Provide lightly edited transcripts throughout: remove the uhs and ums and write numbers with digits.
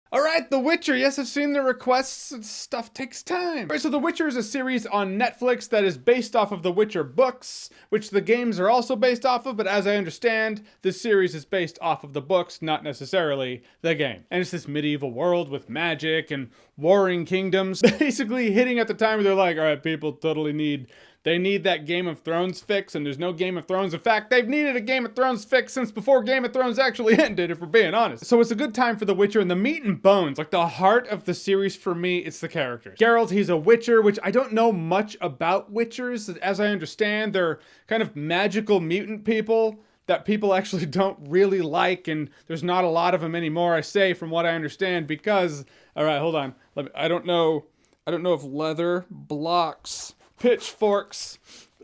All right, The Witcher. Yes, I've seen the requests. Stuff takes time. All right, so The Witcher is a series on Netflix that is based off of the Witcher books, which the games are also based off of, but as I understand, this series is based off of the books, not necessarily the game. And it's this medieval world with magic and warring kingdoms, basically hitting at the time where they're like, all right, people totally need that Game of Thrones fix, and there's no Game of Thrones. In fact, they've needed a Game of Thrones fix since before Game of Thrones actually ended, if we're being honest. So it's a good time for The Witcher, and the meat and bones, like the heart of the series for me, it's the characters. Geralt, he's a Witcher, which I don't know much about Witchers. As I understand, they're kind of magical mutant people that people actually don't really like, and there's not a lot of them anymore, I say, from what I understand, because, all right, hold on. I don't know if leather blocks pitchforks.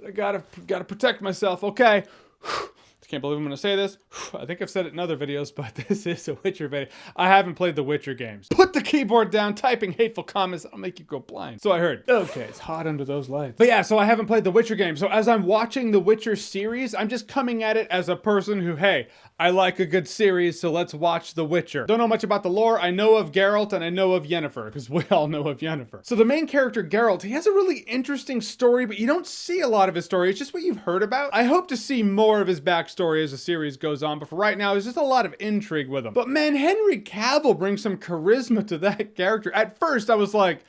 I gotta protect myself. Okay. Can't believe I'm gonna say this. I think I've said it in other videos, but this is a Witcher video. I haven't played the Witcher games. Put the keyboard down, typing hateful comments, I'll make you go blind. So I heard. Okay, it's hot under those lights. But yeah, so I haven't played the Witcher games. So as I'm watching the Witcher series, I'm just coming at it as a person who, hey, I like a good series, so let's watch The Witcher. Don't know much about the lore. I know of Geralt and I know of Yennefer, because we all know of Yennefer. So the main character, Geralt, he has a really interesting story, but you don't see a lot of his story. It's just what you've heard about. I hope to see more of his backstory as the series goes on, but for right now, there's just a lot of intrigue with him. But man, Henry Cavill brings some charisma to that character. At first, I was like,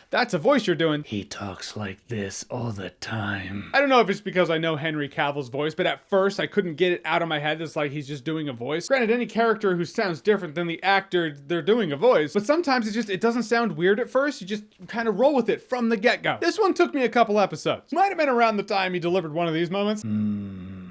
that's a voice you're doing. He talks like this all the time. I don't know if it's because I know Henry Cavill's voice, but at first I couldn't get it out of my head. It's like he's just doing a voice. Granted, any character who sounds different than the actor, they're doing a voice, but sometimes it doesn't sound weird at first. You just kind of roll with it from the get-go. This one took me a couple episodes. Might have been around the time he delivered one of these moments.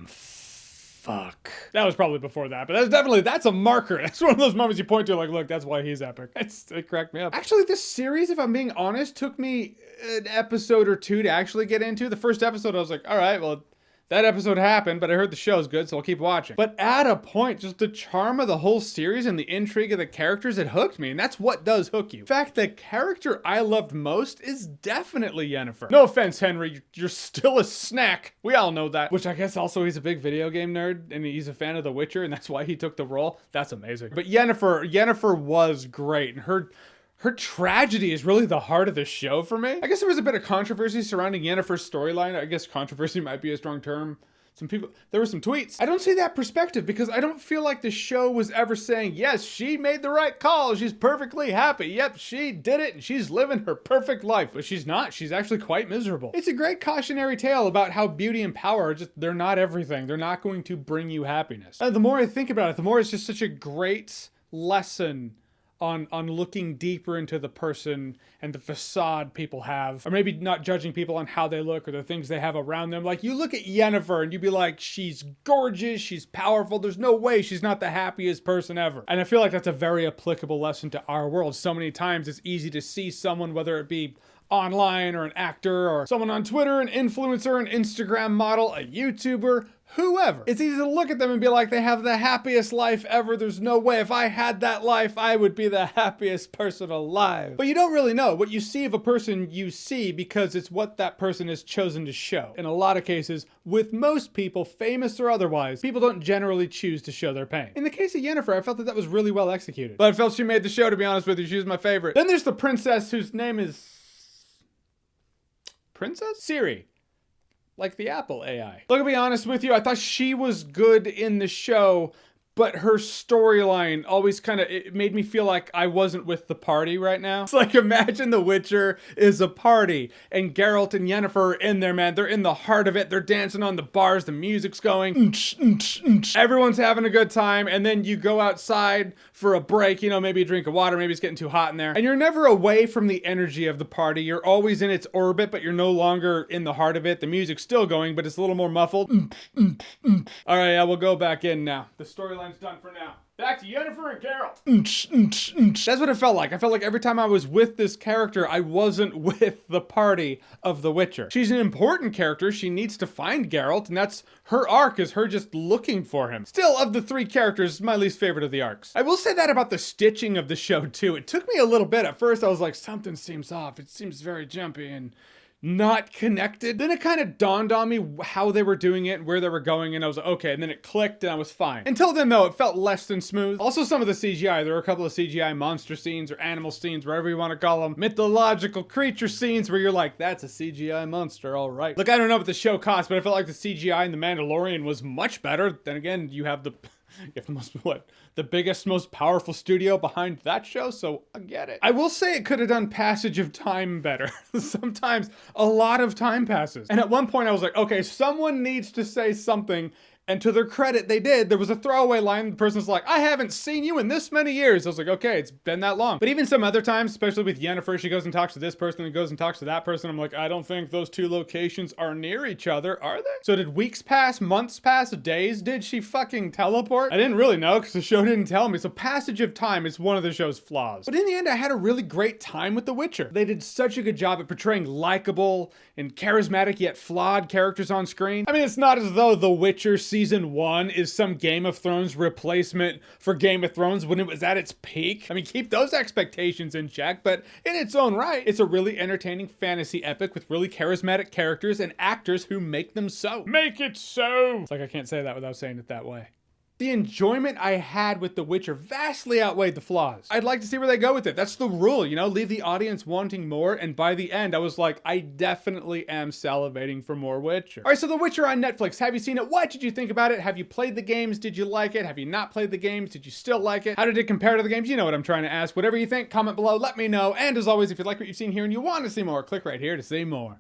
Fuck. That was probably before that, but that's a marker. That's one of those moments you point to like, look, that's why he's epic. It cracked me up. Actually, this series, if I'm being honest, took me an episode or two to actually get into. The first episode, I was like, all right, well, that episode happened, but I heard the show's good, so I'll keep watching. But at a point, just the charm of the whole series and the intrigue of the characters, it hooked me, and that's what does hook you. In fact, the character I loved most is definitely Yennefer. No offense, Henry, you're still a snack. We all know that. Which I guess also he's a big video game nerd, and he's a fan of The Witcher, and that's why he took the role. That's amazing. But Yennefer was great, and her tragedy is really the heart of the show for me. I guess there was a bit of controversy surrounding Yennefer's storyline. I guess controversy might be a strong term. There were some tweets. I don't see that perspective because I don't feel like the show was ever saying, yes, she made the right call. She's perfectly happy. Yep, she did it and she's living her perfect life. But she's not. She's actually quite miserable. It's a great cautionary tale about how beauty and power are they're not everything. They're not going to bring you happiness. And the more I think about it, the more it's just such a great lesson on looking deeper into the person and the facade people have, or maybe not judging people on how they look or the things they have around them. Like, you look at Yennefer and you'd be like, she's gorgeous, she's powerful, there's no way she's not the happiest person ever. And I feel like that's a very applicable lesson to our world. So many times it's easy to see someone, whether it be online or an actor or someone on Twitter, an influencer, an Instagram model, a YouTuber, whoever. It's easy to look at them and be like, they have the happiest life ever. There's no way. If I had that life, I would be the happiest person alive. But you don't really know. What you see of a person, you see because it's what that person has chosen to show. In a lot of cases, with most people, famous or otherwise, people don't generally choose to show their pain. In the case of Yennefer, I felt that was really well executed. But I felt she made the show, to be honest with you. She was my favorite. Then there's the princess whose name is Princess? Siri. Like the Apple AI. Look, to be honest with you, I thought she was good in the show, but her storyline always it made me feel like I wasn't with the party right now. It's like, imagine The Witcher is a party and Geralt and Yennefer are in there, man. They're in the heart of it. They're dancing on the bars. The music's going. Everyone's having a good time. And then you go outside for a break, maybe a drink of water. Maybe it's getting too hot in there. And you're never away from the energy of the party. You're always in its orbit, but you're no longer in the heart of it. The music's still going, but it's a little more muffled. All right, yeah, we'll go back in now. The storyline's done for now. Back to Yennefer and Geralt. That's what it felt like. I felt like every time I was with this character, I wasn't with the party of The Witcher. She's an important character. She needs to find Geralt, and that's her arc, is her just looking for him. Still, of the three characters, my least favorite of the arcs. I will say that about the stitching of the show, too. It took me a little bit. At first, I was like, something seems off. It seems very jumpy and not connected. Then it kind of dawned on me how they were doing it and where they were going, and I was like, okay, and then it clicked and I was fine. Until then though, it felt less than smooth. Also some of the CGI, there were a couple of CGI monster scenes or animal scenes, wherever you want to call them, mythological creature scenes where you're like, that's a CGI monster, all right. Look, I don't know what the show cost, but I felt like the CGI in The Mandalorian was much better. Then again, you have the the biggest, most powerful studio behind that show, so I get it. I will say it could have done passage of time better. Sometimes a lot of time passes. And at one point I was like, okay, someone needs to say something. And to their credit, they did. There was a throwaway line. The person's like, I haven't seen you in this many years. I was like, okay, it's been that long. But even some other times, especially with Yennefer, she goes and talks to this person and goes and talks to that person. I'm like, I don't think those two locations are near each other, are they? So did weeks pass, months pass, days? Did she fucking teleport? I didn't really know because the show didn't tell me. So passage of time is one of the show's flaws. But in the end, I had a really great time with The Witcher. They did such a good job at portraying likable and charismatic yet flawed characters on screen. I mean, it's not as though The Witcher Season 1 is some Game of Thrones replacement for Game of Thrones when it was at its peak. I mean, keep those expectations in check, but in its own right, it's a really entertaining fantasy epic with really charismatic characters and actors who make them so. Make it so! It's like I can't say that without saying it that way. The enjoyment I had with The Witcher vastly outweighed the flaws. I'd like to see where they go with it. That's the rule, you know, leave the audience wanting more, and by the end, I was like, I definitely am salivating for more Witcher. All right, so The Witcher on Netflix, have you seen it? What did you think about it? Have you played the games? Did you like it? Have you not played the games? Did you still like it? How did it compare to the games? You know what I'm trying to ask. Whatever you think, comment below, let me know. And as always, if you like what you've seen here and you want to see more, click right here to see more.